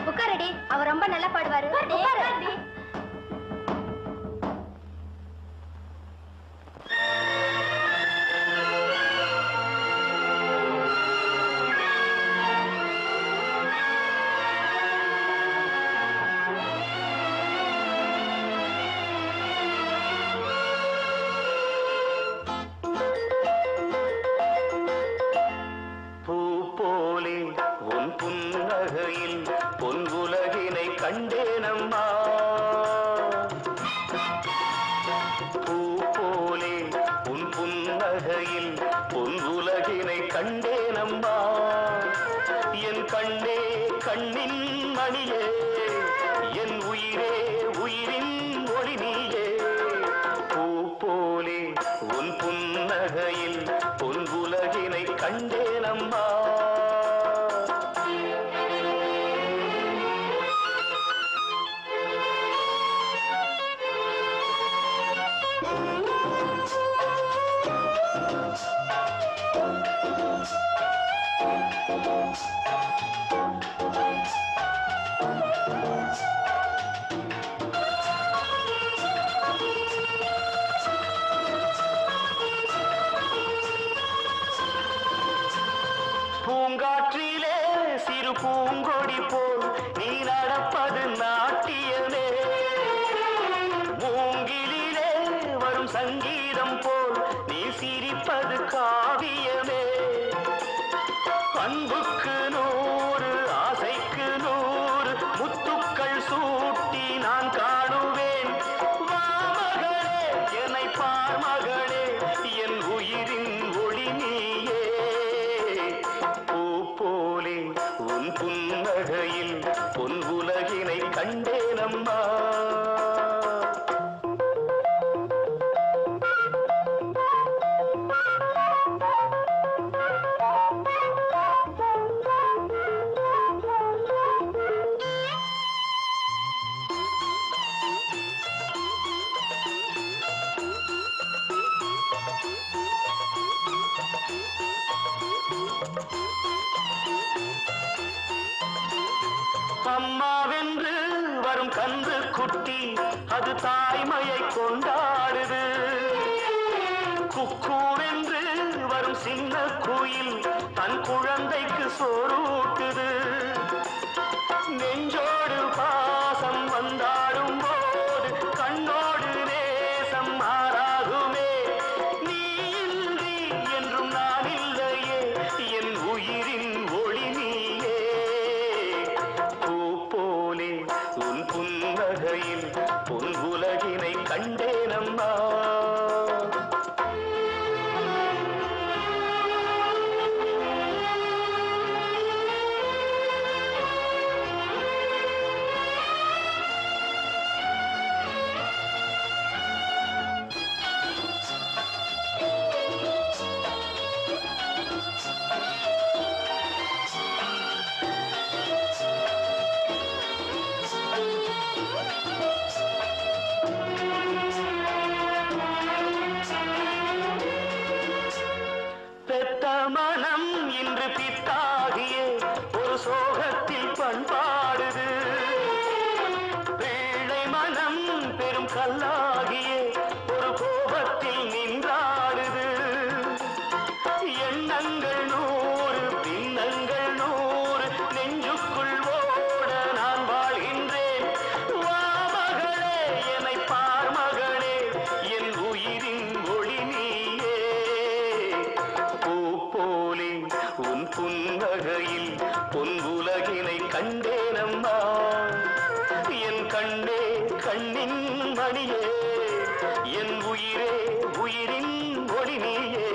உட்காரடி, அவர் ரொம்ப நல்லா பாடுவாரு. கண்டேனம்மா பூ போலே உன் புன்னகையில் பொன் உலகினை கண்டேனம்மா என் கண்ணே கண்ணின் மணியே என் உயிரே உயிரின் ஒளி நீயே பூ போலே உன் புன்னகையில் பொன் உலகினை கண்டேனம்மா பூங்காற்றிலே சிறு பூங்கொடி போல் நீ நடப்பது நாட்டியமே மூங்கிலே வரும் சங்கீதம் போல் நீ சிரிப்பது காவியமே அன்புக்கு 100 ஆசைக்கு 100 முத்துக்கள் சூட்டி நான் காணுவேன் வா மகளே என்னை பார் மகளே என் உயிரின் ஒளி நீயே போலே உன் புன்னகையில் பொன் உலகினை கண்டேனம்மா அம்மாவென்று வரும் கன்று குட்டி அது தாய்மையை கொண்டாடுது குக்கூவென்று வரும் சின்ன குயில் தன் குழந்தைக்கு சோறூட்டுது நெஞ்சோடு பாசம் வந்தாடும் போது கண்ணோடு நேசம் மாறாகுமே நீ இன்றி என்றும் நான் இல்லையே என் உயிரின் ஒளி நீயே போலே உன் புன்னகையில் பொன் உலகினை கண்டேனம்மா மனம் இன்று பித்தாகிய ஒரு சோகத்தில் பண்பாடுது பிள்ளை மனம் பெரும் கல்லாகிய ஒரு கோபத்தில் நின்றாடுது எண்ணங்கள் 100 பின்னங்கள் 100 நெஞ்சுக்குள் ஓட நான் வாழ்கின்றேன் வா மகளே என்னை பார் மகளே என் உயிரின் ஒளி நீயே போலே உன் புன்னகையில் பொன் உலகினை கண்டேனம்மா என் கண்ணே கண்ணின் மணியே என் உயிரே உயிரின் ஒளி நீயே